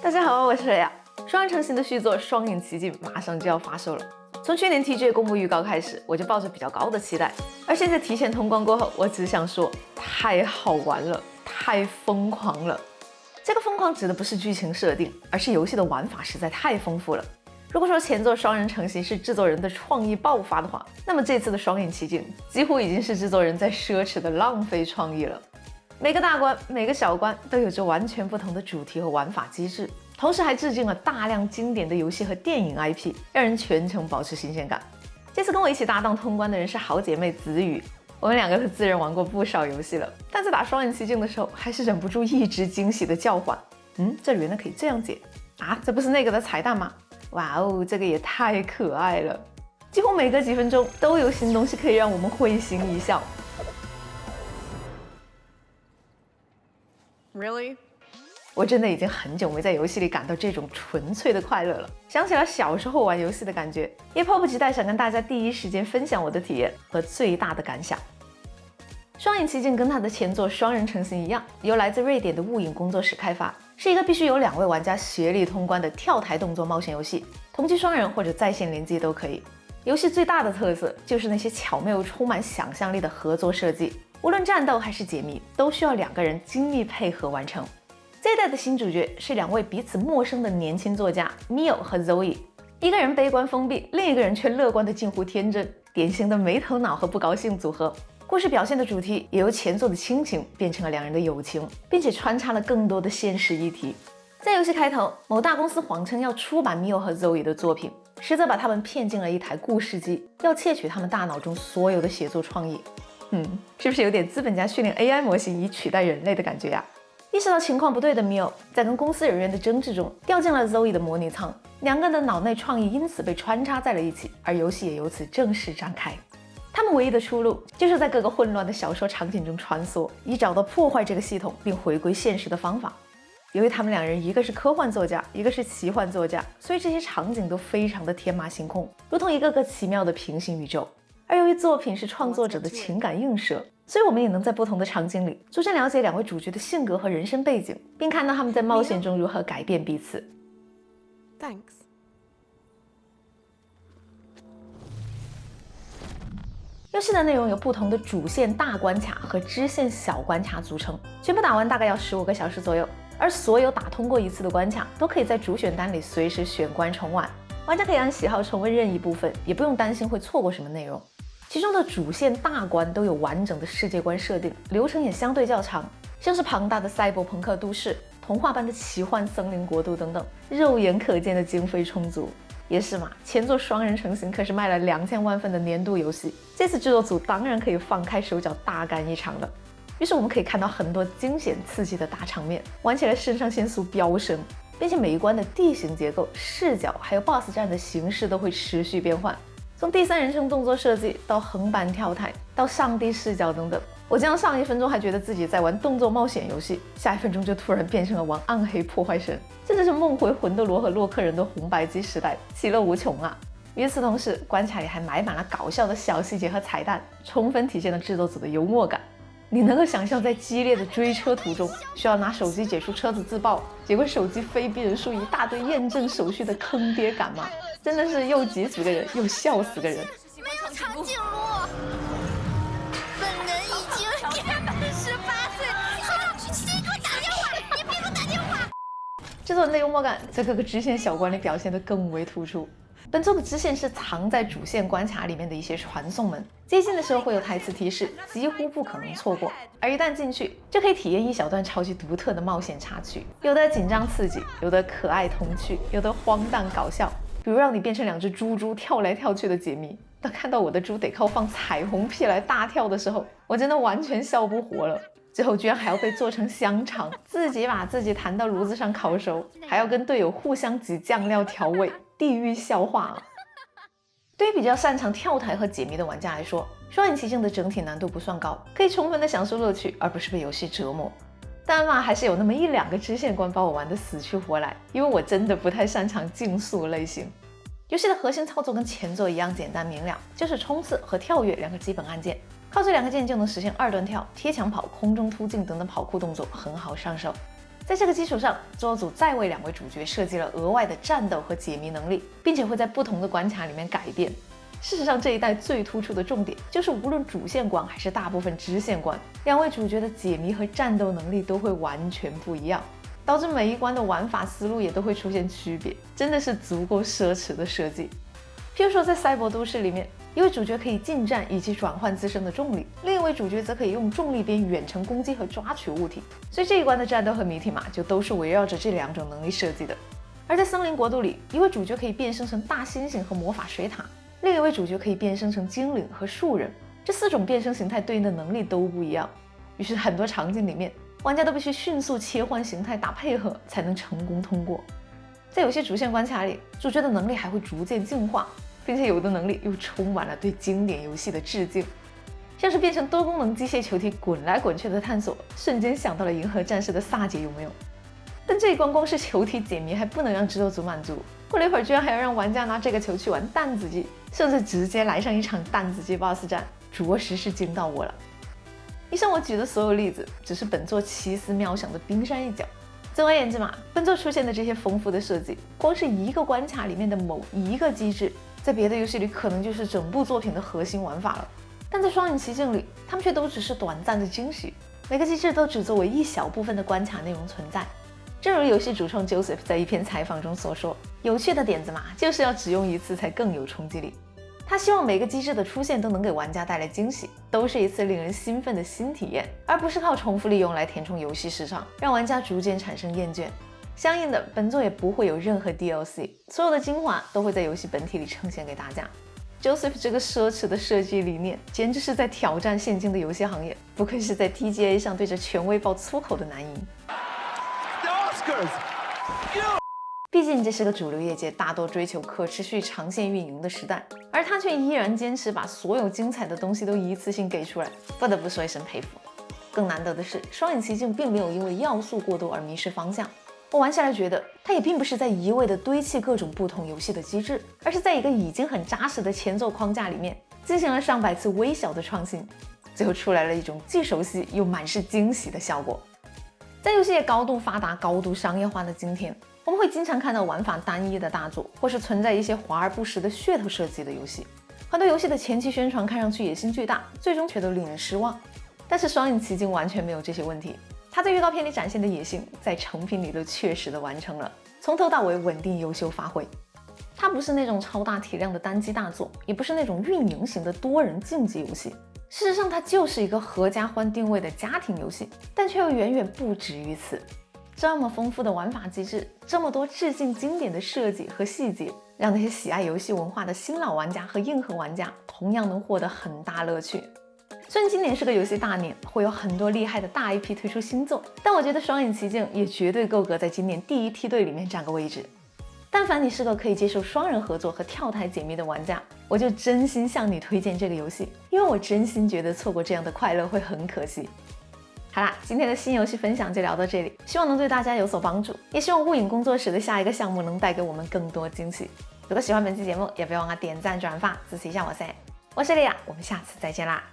大家好，我是雷亚。双人成行的续作《双影奇境》马上就要发售了。从去年 TGA 公布预告开始，我就抱着比较高的期待。而现在提前通关过后，我只想说，太好玩了，太疯狂了。这个疯狂指的不是剧情设定，而是游戏的玩法实在太丰富了。如果说前作《双人成行》是制作人的创意爆发的话，那么这次的《双影奇境》几乎已经是制作人在奢侈的浪费创意了。每个大关、每个小关都有着完全不同的主题和玩法机制，同时还致敬了大量经典的游戏和电影 IP， 让人全程保持新鲜感。这次跟我一起搭档通关的人是好姐妹子宇，我们两个都自认玩过不少游戏了，但在打双影奇境的时候，还是忍不住一直惊喜的叫唤：这原来可以这样解啊！这不是那个的彩蛋吗？哇哦，这个也太可爱了！几乎每隔几分钟都有新东西可以让我们会心一笑。Really？ 我真的已经很久没在游戏里感到这种纯粹的快乐了。想起了小时候玩游戏的感觉，也迫不及待想跟大家第一时间分享我的体验和最大的感想。双影奇境跟它的前作《双人成行》一样，由来自瑞典的雾影工作室开发，是一个必须有2位玩家协力通关的跳台动作冒险游戏，同机双人或者在线联机都可以。游戏最大的特色就是那些巧妙又充满想象力的合作设计，无论战斗还是解谜，都需要2个人精密配合完成。这一代的新主角是2位彼此陌生的年轻作家 Mio 和 Zoe， 一个人悲观封闭，另一个人却乐观的近乎天真，典型的没头脑和不高兴组合。故事表现的主题也由前作的亲情变成了2人的友情，并且穿插了更多的现实议题。在游戏开头，某大公司谎称要出版 Mio 和 Zoe 的作品，实则把他们骗进了一台故事机，要窃取他们大脑中所有的写作创意。是不是有点资本家训练 AI 模型以取代人类的感觉呀？意识到情况不对的 Mio 在跟公司人员的争执中掉进了 Zoe 的模拟舱，2个人的脑内创意因此被穿插在了一起，而游戏也由此正式展开。他们唯一的出路就是在各个混乱的小说场景中穿梭，以找到破坏这个系统并回归现实的方法。由于他们2人一个是科幻作家，一个是奇幻作家，所以这些场景都非常的天马行空，如同一个个奇妙的平行宇宙。而由于作品是创作者的情感映射，所以我们也能在不同的场景里逐渐了解2位主角的性格和人生背景，并看到他们在冒险中如何改变彼此。 Thanks。 游戏的内容由不同的主线大关卡和支线小关卡组成，全部打完大概要15个小时左右，而所有打通过一次的关卡都可以在主选单里随时选关重玩，玩家可以按喜好重温任意部分，也不用担心会错过什么内容。其中的主线大关都有完整的世界观设定，流程也相对较长，像是庞大的赛博朋克都市、童话般的奇幻森林国度等等，肉眼可见的经费充足。也是嘛，前作《双人成行》可是卖了2000万份的年度游戏，这次制作组当然可以放开手脚大干一场了。于是我们可以看到很多惊险刺激的大场面，玩起来肾上腺素飙升，并且每一关的地形结构、视角还有 BOSS 战的形式都会持续变换，从第3人称动作设计到横版跳台到上帝视角等等。我这样上1分钟还觉得自己在玩动作冒险游戏，下1分钟就突然变成了玩暗黑破坏神，真的是梦回魂斗罗和洛克人的红白机时代，其乐无穷啊！与此同时，关卡里还埋满了搞笑的小细节和彩蛋，充分体现了制作组的幽默感。你能够想象在激烈的追车途中需要拿手机解除车子自爆，结果手机非逼人数一大堆验证手续的坑爹感吗？真的是又急死个人又笑死个人。没有长颈鹿，本人已经18岁。你给我打电话！你别给我打电话！制作人的幽默感在各个支线小关里表现得更为突出。本作的支线是藏在主线关卡里面的一些传送门，接近的时候会有台词提示，几乎不可能错过。而一旦进去，就可以体验一小段超级独特的冒险插曲，有的紧张刺激，有的可爱童趣，有的荒诞搞笑。比如让你变成2只猪跳来跳去的解谜，当看到我的猪得靠放彩虹屁来大跳的时候，我真的完全笑不活了。最后居然还要被做成香肠，自己把自己弹到炉子上烤熟，还要跟队友互相挤酱料调味，地狱笑话啊！对于比较擅长跳台和解谜的玩家来说，双影奇境的整体难度不算高，可以充分的享受乐趣，而不是被游戏折磨。但嘛，还是有那么1-2个支线关把我玩得死去活来，因为我真的不太擅长竞速类型。游戏的核心操作跟前作一样简单明了，就是冲刺和跳跃2个基本按键，靠这2个键就能实现2段跳、贴墙跑、空中突进等等跑酷动作，很好上手。在这个基础上，制作组再为2位主角设计了额外的战斗和解谜能力，并且会在不同的关卡里面改变。事实上，这一代最突出的重点就是，无论主线关还是大部分支线关，2位主角的解谜和战斗能力都会完全不一样，导致每一关的玩法思路也都会出现区别，真的是足够奢侈的设计。譬如说，在赛博都市里面，一位主角可以近战以及转换自身的重力，另一位主角则可以用重力边远程攻击和抓取物体，所以这一关的战斗和谜题嘛，就都是围绕着这2种能力设计的。而在森林国度里，一位主角可以变身成大猩猩和魔法水獭，另一位主角可以变身成精灵和树人，这4种变身形态对应的能力都不一样，于是很多场景里面，玩家都必须迅速切换形态打配合，才能成功通过。在有些主线关卡里，主角的能力还会逐渐进化，并且有的能力又充满了对经典游戏的致敬，像是变成多功能机械球体滚来滚去的探索，瞬间想到了银河战士的萨姐，有没有？但这一关光是球体解谜还不能让制作组满足，过了一会儿居然还要让玩家拿这个球去玩弹子机，甚至直接来上一场弹子机 BOSS 战，着实是惊到我了。以上我举的所有例子，只是本作奇思妙想的冰山一角。总而言之嘛，本作出现的这些丰富的设计，光是一个关卡里面的某一个机制，在别的游戏里可能就是整部作品的核心玩法了。但在双影奇境里，他们却都只是短暂的惊喜，每个机制都只作为一小部分的关卡内容存在。正如游戏主创 Joseph 在一篇采访中所说，有趣的点子嘛，就是要只用一次才更有冲击力。他希望每个机制的出现都能给玩家带来惊喜，都是一次令人兴奋的新体验，而不是靠重复利用来填充游戏时长，让玩家逐渐产生厌倦。相应的，本作也不会有任何 DLC， 所有的精华都会在游戏本体里呈现给大家。Joseph 这个奢侈的设计理念，简直是在挑战现今的游戏行业，不愧是在 TGA 上对着权威爆粗口的男银。毕竟这是个主流业界大多追求可持续长线运营的时代，而他却依然坚持把所有精彩的东西都一次性给出来，不得不说一声佩服。更难得的是，双影奇境并没有因为要素过多而迷失方向。我玩下来觉得，它也并不是在一味的堆砌各种不同游戏的机制，而是在一个已经很扎实的前作框架里面，进行了上百次微小的创新，最后出来了一种既熟悉又满是惊喜的效果。在游戏业高度发达、高度商业化的今天，我们会经常看到玩法单一的大作，或是存在一些华而不实的噱头设计的游戏。很多游戏的前期宣传看上去野心巨大，最终却都令人失望。但是双影奇境完全没有这些问题，它在预告片里展现的野心，在成品里都确实的完成了，从头到尾稳定优秀发挥。它不是那种超大体量的单机大作，也不是那种运营型的多人竞技游戏。事实上，它就是一个合家欢定位的家庭游戏，但却又远远不止于此。这么丰富的玩法机制，这么多致敬经典的设计和细节，让那些喜爱游戏文化的新老玩家和硬核玩家同样能获得很大乐趣。虽然今年是个游戏大年，会有很多厉害的大 IP 推出新作，但我觉得双影奇境也绝对够格在今年第一梯队里面占个位置。但凡你是个可以接受双人合作和跳台解谜的玩家，我就真心向你推荐这个游戏，因为我真心觉得错过这样的快乐会很可惜。好啦，今天的新游戏分享就聊到这里，希望能对大家有所帮助，也希望雾影工作室的下一个项目能带给我们更多惊喜。如果喜欢本期节目，也别忘了点赞转发支持一下我噻。我是莉亚，我们下次再见啦。